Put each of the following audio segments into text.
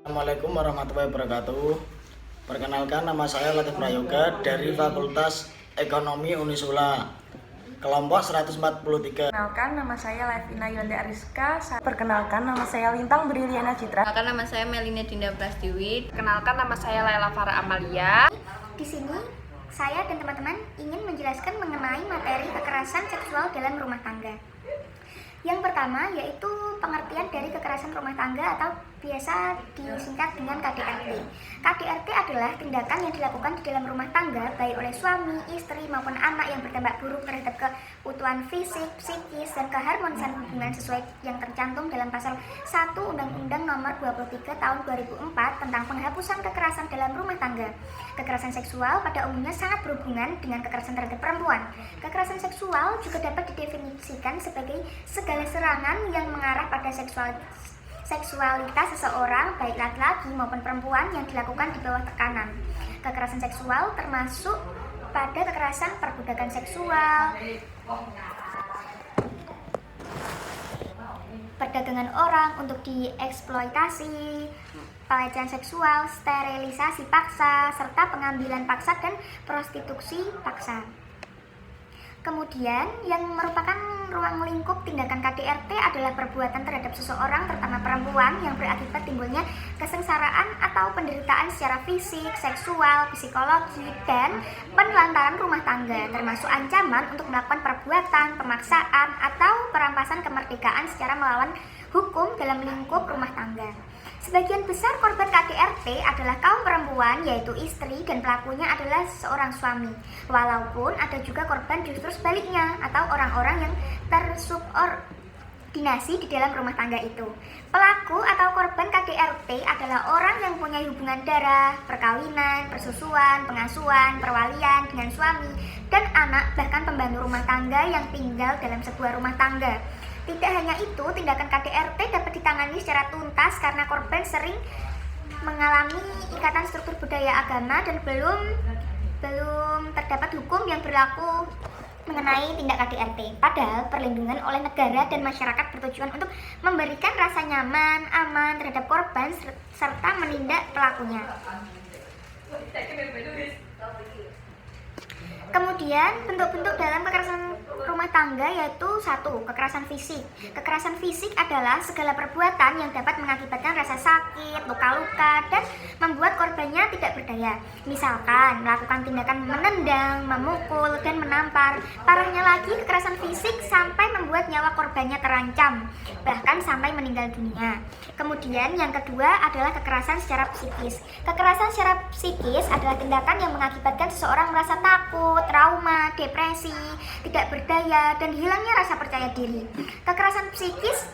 Assalamualaikum warahmatullahi wabarakatuh. Perkenalkan, nama saya Latif Prayoga dari Fakultas Ekonomi Unisula, kelompok 143. Perkenalkan, nama saya Levina Yolanda Ariska. Perkenalkan, nama saya Lintang Briliana Citra. Perkenalkan, nama saya Melina Dinda Prastiwi. Perkenalkan, nama saya Laila Farah Amalia. Di sini saya dan teman-teman ingin menjelaskan mengenai materi kekerasan seksual dalam rumah tangga. Yang pertama yaitu pengertian dari kekerasan rumah tangga atau biasa disingkat dengan KDRT. KDRT adalah tindakan yang dilakukan di dalam rumah tangga baik oleh suami, istri maupun anak yang berdampak buruk terhadap keutuhan fisik, psikis, dan keharmonisan hubungan sesuai yang tercantum dalam pasal 1 Undang-Undang Nomor 23 Tahun 2004 tentang penghapusan kekerasan dalam rumah tangga. Kekerasan seksual pada umumnya sangat berhubungan dengan kekerasan terhadap perempuan. Kekerasan seksual juga dapat didefinisikan sebagai segala serangan yang mengarah pada seksualitas seseorang, baik laki-laki maupun perempuan, yang dilakukan di bawah tekanan. Kekerasan seksual termasuk pada kekerasan perbudakan seksual, perdagangan orang untuk dieksploitasi, pelecehan seksual, sterilisasi paksa, serta pengambilan paksa dan prostitusi paksa. Kemudian yang merupakan ruang lingkup tindakan KDRT adalah perbuatan terhadap seseorang, terutama perempuan, yang berakibat timbulnya kesengsaraan atau penderitaan secara fisik, seksual, psikologi, dan penelantaran rumah tangga, termasuk ancaman untuk melakukan perbuatan, pemaksaan, atau perampasan kemerdekaan secara melawan hukum dalam lingkup rumah tangga. Sebagian besar korban KDRT adalah kaum perempuan, yaitu istri, dan pelakunya adalah seorang suami. Walaupun ada juga korban justru sebaliknya, atau orang-orang yang tersubordinasi di dalam rumah tangga itu. Pelaku atau korban KDRT adalah orang yang punya hubungan darah, perkawinan, persusuan, pengasuhan, perwalian dengan suami dan anak, bahkan pembantu rumah tangga yang tinggal dalam sebuah rumah tangga. Tidak hanya itu, tindakan KDRT dapat ditangani secara tuntas karena korban sering mengalami ikatan struktur budaya agama dan belum terdapat hukum yang berlaku mengenai tindak KDRT. Padahal perlindungan oleh negara dan masyarakat bertujuan untuk memberikan rasa nyaman, aman terhadap korban serta menindak pelakunya. Kemudian bentuk-bentuk dalam kekerasan rumah tangga yaitu 1. Kekerasan fisik. Kekerasan fisik adalah segala perbuatan yang dapat mengakibatkan rasa sakit, luka-luka, dan membuat korbannya tidak berdaya. Misalkan melakukan tindakan menendang, memukul, dan menampar. Parahnya lagi, kekerasan fisik sampai membuat nyawa korbannya terancam, bahkan sampai meninggal dunia. Kemudian yang kedua adalah kekerasan secara psikis. Kekerasan secara psikis adalah tindakan yang mengakibatkan seseorang merasa takut, trauma, depresi, tidak berdaya, dan hilangnya rasa percaya diri. Kekerasan psikis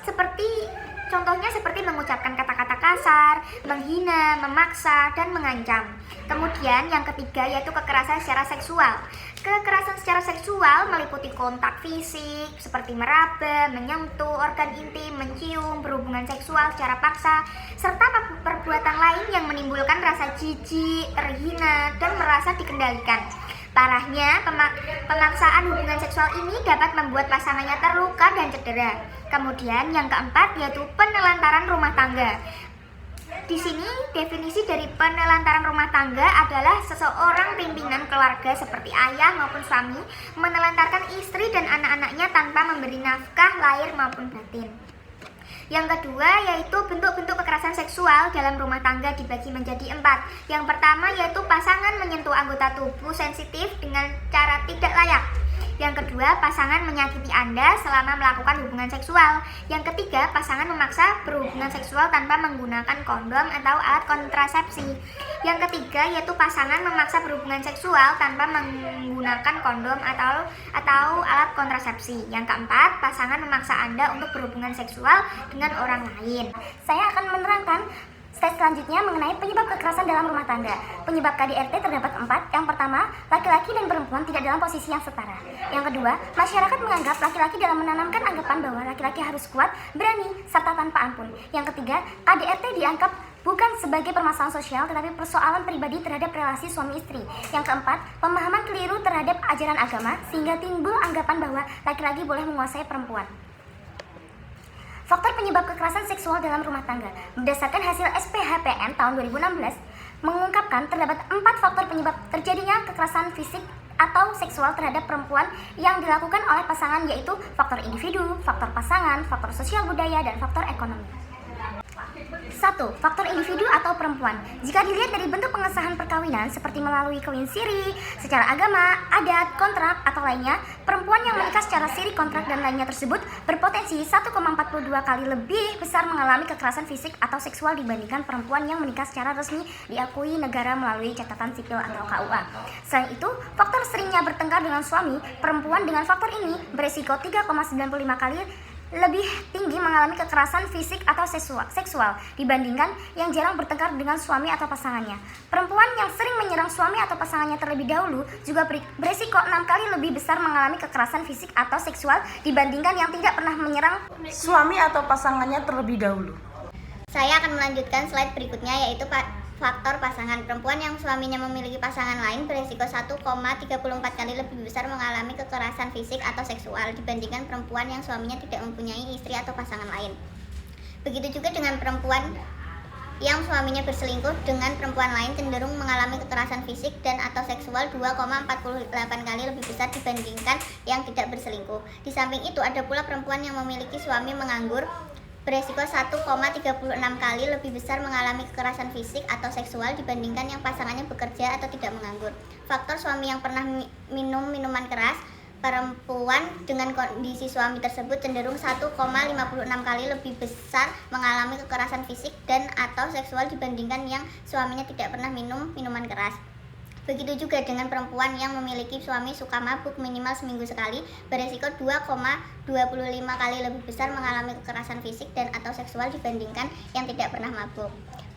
contohnya seperti mengucapkan kata-kata kasar, menghina, memaksa, dan mengancam. Kemudian yang ketiga yaitu kekerasan secara seksual. Kekerasan secara seksual meliputi kontak fisik seperti meraba, menyentuh organ intim, mencium, berhubungan seksual secara paksa, serta perbuatan lain yang menimbulkan rasa jijik, terhina, dan merasa dikendalikan. Parahnya, pemaksaan hubungan seksual ini dapat membuat pasangannya terluka dan cedera. Kemudian yang keempat yaitu penelantaran rumah tangga. Di sini definisi dari penelantaran rumah tangga adalah seseorang pimpinan keluarga seperti ayah maupun suami menelantarkan istri dan anak-anaknya tanpa memberi nafkah lahir maupun batin. Yang kedua yaitu bentuk-bentuk kekerasan seksual dalam rumah tangga dibagi menjadi 4. Yang pertama yaitu pasangan menyentuh anggota tubuh sensitif dengan cara tidak layak. Yang kedua, pasangan menyakiti Anda selama melakukan hubungan seksual. Yang ketiga, pasangan memaksa berhubungan seksual tanpa menggunakan kondom atau alat kontrasepsi. Yang ketiga yaitu pasangan memaksa berhubungan seksual tanpa menggunakan kondom atau alat kontrasepsi. Yang keempat, pasangan memaksa Anda untuk berhubungan seksual dengan orang lain. Saya akan menerangkan step selanjutnya mengenai penyebab kekerasan dalam rumah tangga. Penyebab KDRT terdapat 4. Yang pertama, laki-laki dan perempuan tidak dalam posisi yang setara. Yang kedua, masyarakat menganggap laki-laki dalam menanamkan anggapan bahwa laki-laki harus kuat, berani, serta tanpa ampun. Yang ketiga, KDRT dianggap bukan sebagai permasalahan sosial tetapi persoalan pribadi terhadap relasi suami istri. Yang keempat, pemahaman keliru terhadap ajaran agama sehingga timbul anggapan bahwa laki-laki boleh menguasai perempuan. Faktor penyebab kekerasan seksual dalam rumah tangga. Berdasarkan hasil SPHPN tahun 2016, mengungkapkan terdapat 4 faktor penyebab terjadinya kekerasan fisik atau seksual terhadap perempuan yang dilakukan oleh pasangan, yaitu faktor individu, faktor pasangan, faktor sosial budaya, dan faktor ekonomi. 1. Faktor individu atau perempuan. Jika dilihat dari bentuk pengesahan perkawinan seperti melalui kawin siri, secara agama, adat, kontrak, atau lainnya, perempuan yang menikah secara siri, kontrak, dan lainnya tersebut berpotensi 1,42 kali lebih besar mengalami kekerasan fisik atau seksual dibandingkan perempuan yang menikah secara resmi diakui negara melalui catatan sipil atau KUA. Selain itu, faktor seringnya bertengkar dengan suami, perempuan dengan faktor ini beresiko 3,95 kali lebih tinggi mengalami kekerasan fisik atau seksual dibandingkan yang jarang bertengkar dengan suami atau pasangannya. Perempuan yang sering menyerang suami atau pasangannya terlebih dahulu juga beresiko 6 kali lebih besar mengalami kekerasan fisik atau seksual dibandingkan yang tidak pernah menyerang Suami atau pasangannya terlebih dahulu. Saya akan melanjutkan slide berikutnya, yaitu faktor pasangan. Perempuan yang suaminya memiliki pasangan lain berisiko 1,34 kali lebih besar mengalami kekerasan fisik atau seksual dibandingkan perempuan yang suaminya tidak mempunyai istri atau pasangan lain. Begitu juga dengan perempuan yang suaminya berselingkuh dengan perempuan lain cenderung mengalami kekerasan fisik dan atau seksual 2,48 kali lebih besar dibandingkan yang tidak berselingkuh. Di samping itu, ada pula perempuan yang memiliki suami menganggur beresiko 1,36 kali lebih besar mengalami kekerasan fisik atau seksual dibandingkan yang pasangannya bekerja atau tidak menganggur. Faktor suami yang pernah minum minuman keras. Perempuan dengan kondisi suami tersebut cenderung 1,56 kali lebih besar mengalami kekerasan fisik dan atau seksual dibandingkan yang suaminya tidak pernah minum minuman keras. Begitu juga dengan perempuan yang memiliki suami suka mabuk minimal seminggu sekali, beresiko 2,25 kali lebih besar mengalami kekerasan fisik dan atau seksual dibandingkan yang tidak pernah mabuk.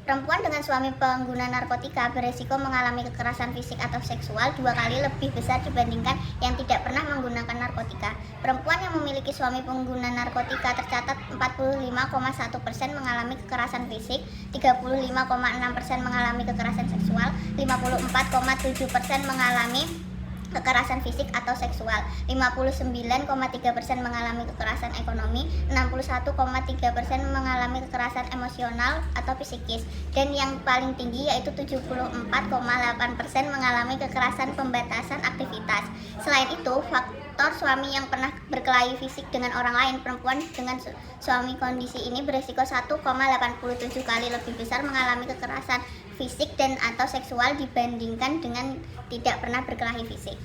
Perempuan dengan suami pengguna narkotika beresiko mengalami kekerasan fisik atau seksual 2 kali lebih besar dibandingkan yang tidak pernah menggunakan narkotika. Perempuan yang memiliki suami pengguna narkotika tercatat 45,1% mengalami kekerasan fisik, 35,6% mengalami kekerasan seksual, 54,7% mengalami kekerasan fisik atau seksual, 59,3% mengalami kekerasan ekonomi, 61,3% mengalami kekerasan emosional atau psikis, dan yang paling tinggi yaitu 74,8% mengalami kekerasan pembatasan aktivitas. Selain itu, faktor suami yang pernah berkelahi fisik dengan orang lain. Perempuan dengan suami kondisi ini beresiko 1,87 kali lebih besar mengalami kekerasan fisik dan atau seksual dibandingkan dengan tidak pernah berkelahi fisik.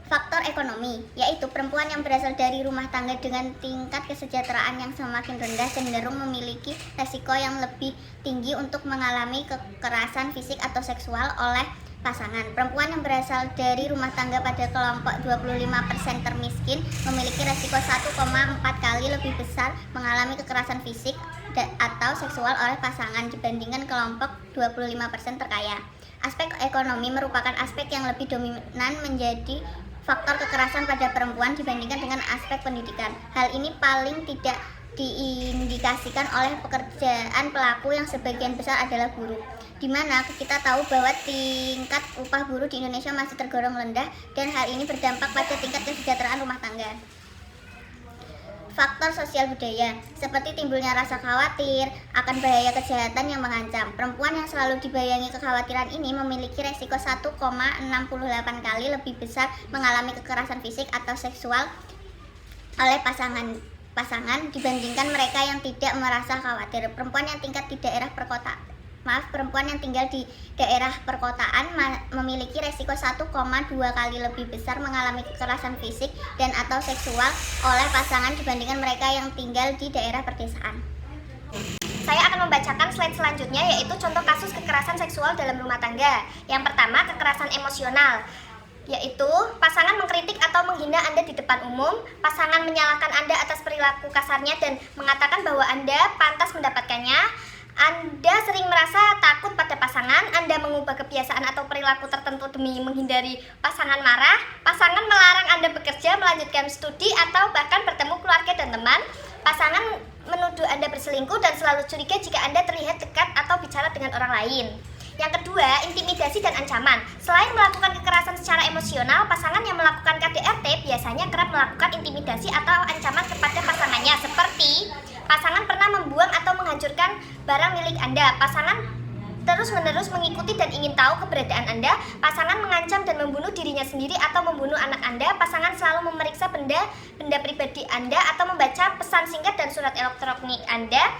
Faktor ekonomi, yaitu perempuan yang berasal dari rumah tangga dengan tingkat kesejahteraan yang semakin rendah cenderung memiliki resiko yang lebih tinggi untuk mengalami kekerasan fisik atau seksual oleh pasangan. Perempuan yang berasal dari rumah tangga pada kelompok 25% termiskin memiliki resiko 1,4 kali lebih besar mengalami kekerasan fisik atau seksual oleh pasangan dibandingkan kelompok 25% terkaya. Aspek ekonomi merupakan aspek yang lebih dominan menjadi faktor kekerasan pada perempuan dibandingkan dengan aspek pendidikan. Hal ini paling tidak diindikasikan oleh pekerjaan pelaku yang sebagian besar adalah buruh, di mana kita tahu bahwa tingkat upah buruh di Indonesia masih tergolong rendah dan hal ini berdampak pada tingkat kesejahteraan rumah tangga. Faktor sosial budaya, seperti timbulnya rasa khawatir akan bahaya kejahatan yang mengancam. Perempuan yang selalu dibayangi kekhawatiran ini memiliki resiko 1,68 kali lebih besar mengalami kekerasan fisik atau seksual oleh pasangan dibandingkan mereka yang tidak merasa khawatir. Perempuan yang tinggal di daerah perkotaan memiliki resiko 1,2 kali lebih besar mengalami kekerasan fisik dan atau seksual oleh pasangan dibandingkan mereka yang tinggal di daerah pedesaan. Saya akan membacakan slide selanjutnya, yaitu contoh kasus kekerasan seksual dalam rumah tangga. Yang pertama, kekerasan emosional, yaitu pasangan mengkritik atau menghina Anda di depan umum. Pasangan menyalahkan Anda atas perilaku kasarnya dan mengatakan bahwa Anda pantas mendapatkannya. Anda sering merasa takut pada pasangan. Anda mengubah kebiasaan atau perilaku tertentu demi menghindari pasangan marah. Pasangan melarang Anda bekerja, melanjutkan studi, atau bahkan bertemu keluarga dan teman. Pasangan menuduh Anda berselingkuh dan selalu curiga jika Anda terlihat dekat atau bicara dengan orang lain. Yang kedua, intimidasi dan ancaman. Selain melakukan kekerasan secara emosional, pasangan yang melakukan KDRT biasanya kerap melakukan intimidasi atau ancaman kepada pasangannya, seperti pasangan pernah membuang atau menghancurkan barang milik Anda. Pasangan terus-menerus mengikuti dan ingin tahu keberadaan Anda. Pasangan mengancam dan membunuh dirinya sendiri atau membunuh anak Anda. Pasangan selalu memeriksa benda pribadi Anda atau membaca pesan singkat dan surat elektronik Anda.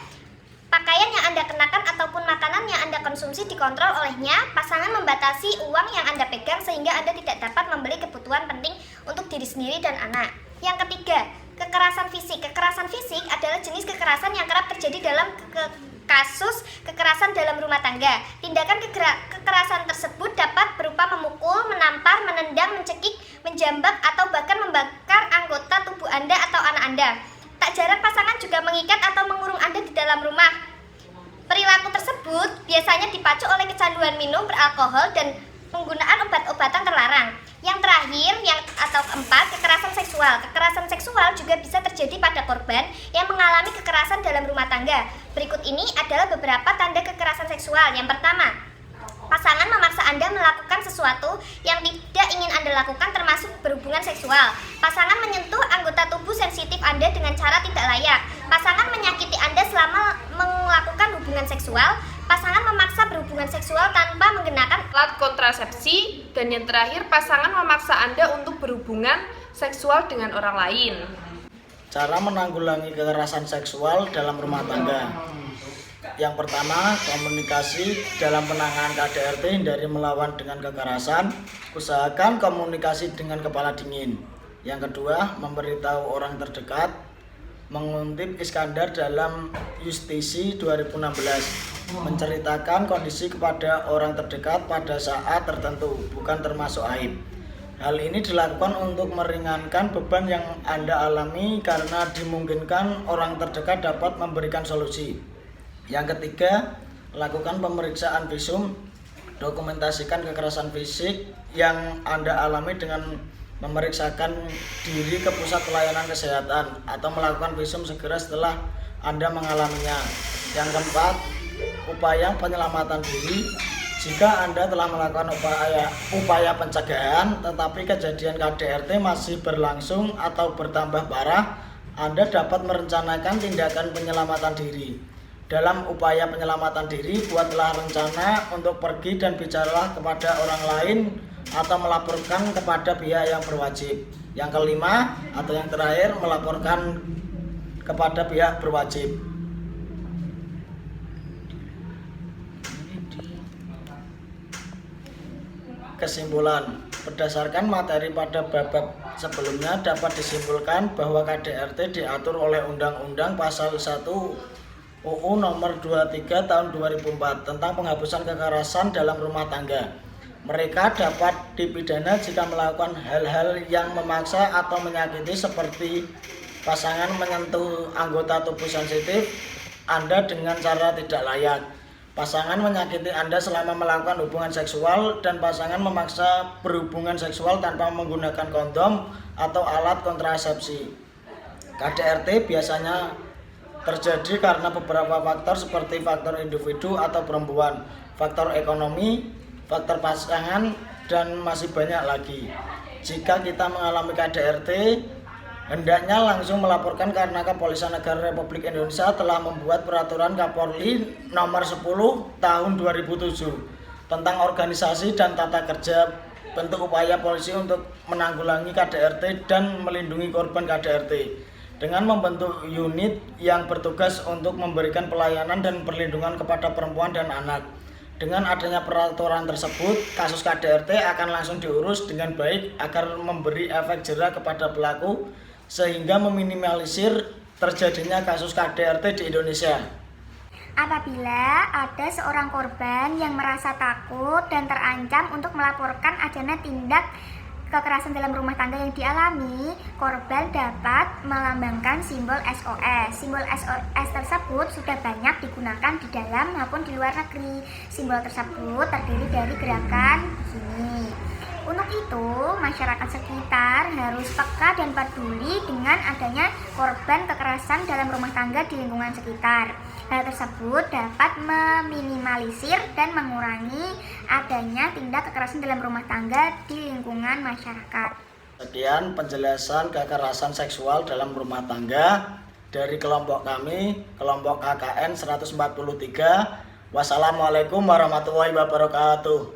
Pakaian yang Anda kenakan ataupun makanan yang Anda konsumsi dikontrol olehnya. Pasangan membatasi uang yang Anda pegang sehingga Anda tidak dapat membeli kebutuhan penting untuk diri sendiri dan anak. Yang ketiga, kekerasan fisik. Kekerasan fisik adalah jenis kekerasan yang kerap terjadi dalam kasus kekerasan dalam rumah tangga. Tindakan kekerasan tersebut dapat berupa memukul, menampar, menendang, mencekik, menjambak, atau bahkan membakar anggota tubuh Anda atau anak Anda. Tak jarang pasangan juga mengikat atau mengurung Anda di dalam rumah. Perilaku tersebut biasanya dipacu oleh kecanduan minum beralkohol dan penggunaan obat-obatan terlarang. Yang terakhir, atau keempat, kekerasan seksual. Kekerasan seksual juga bisa terjadi pada korban yang mengalami kekerasan dalam rumah tangga. Berikut ini adalah beberapa tanda kekerasan seksual. Yang pertama, pasangan memaksa Anda melakukan sesuatu yang tidak ingin Anda lakukan, termasuk berhubungan seksual. Pasangan menyentuh anggota tubuh sensitif Anda dengan cara tidak layak. Pasangan menyakiti Anda selama melakukan hubungan seksual. Pasangan memaksa berhubungan seksual tanpa menggunakan alat kontrasepsi. Dan yang terakhir, pasangan memaksa Anda untuk berhubungan seksual dengan orang lain. Cara menanggulangi kekerasan seksual dalam rumah tangga. Yang pertama, komunikasi dalam penanganan KDRT. Hindari melawan dengan kekerasan. Usahakan komunikasi dengan kepala dingin. Yang kedua, memberitahu orang terdekat. Mengutip Iskandar dalam Justisi 2016, menceritakan kondisi kepada orang terdekat pada saat tertentu, bukan termasuk aib. Hal ini dilakukan untuk meringankan beban yang Anda alami karena dimungkinkan orang terdekat dapat memberikan solusi. Yang ketiga, lakukan pemeriksaan visum. Dokumentasikan kekerasan fisik yang Anda alami dengan memeriksakan diri ke pusat pelayanan kesehatan atau melakukan visum segera setelah Anda mengalaminya. Yang keempat, upaya penyelamatan diri. Jika Anda telah melakukan upaya pencegahan tetapi kejadian KDRT masih berlangsung atau bertambah parah, Anda dapat merencanakan tindakan penyelamatan diri. Dalam upaya penyelamatan diri, buatlah rencana untuk pergi dan bicaralah kepada orang lain atau melaporkan kepada pihak yang berwajib. Yang kelima atau yang terakhir, melaporkan kepada pihak berwajib. Kesimpulan, berdasarkan materi pada bab sebelumnya dapat disimpulkan bahwa KDRT diatur oleh Undang-Undang Pasal 1 UU Nomor 23 Tahun 2004 tentang penghapusan kekerasan dalam rumah tangga. Mereka dapat dipidana jika melakukan hal-hal yang memaksa atau menyakiti seperti pasangan menyentuh anggota tubuh sensitif Anda dengan cara tidak layak, pasangan menyakiti Anda selama melakukan hubungan seksual, dan pasangan memaksa berhubungan seksual tanpa menggunakan kondom atau alat kontrasepsi. KDRT biasanya terjadi karena beberapa faktor seperti faktor individu atau perempuan, faktor ekonomi, faktor pasangan, dan masih banyak lagi. Jika kita mengalami KDRT, hendaknya langsung melaporkan karena Kepolisian Negara Republik Indonesia telah membuat peraturan Kapolri nomor 10 tahun 2007 tentang organisasi dan tata kerja bentuk upaya polisi untuk menanggulangi KDRT dan melindungi korban KDRT dengan membentuk unit yang bertugas untuk memberikan pelayanan dan perlindungan kepada perempuan dan anak. Dengan adanya peraturan tersebut, kasus KDRT akan langsung diurus dengan baik agar memberi efek jera kepada pelaku sehingga meminimalisir terjadinya kasus KDRT di Indonesia. Apabila ada seorang korban yang merasa takut dan terancam untuk melaporkan adanya tindak kekerasan dalam rumah tangga yang dialami, korban dapat melambangkan simbol SOS. Simbol SOS tersebut sudah banyak digunakan di dalam maupun di luar negeri. Simbol tersebut terdiri dari gerakan begini. Untuk itu, masyarakat sekitar harus peka dan peduli dengan adanya korban kekerasan dalam rumah tangga di lingkungan sekitar. Hal tersebut dapat meminimalisir dan mengurangi adanya tindak kekerasan dalam rumah tangga di lingkungan masyarakat. Sekian penjelasan kekerasan seksual dalam rumah tangga dari kelompok kami, kelompok KKN 143. Wassalamualaikum warahmatullahi wabarakatuh.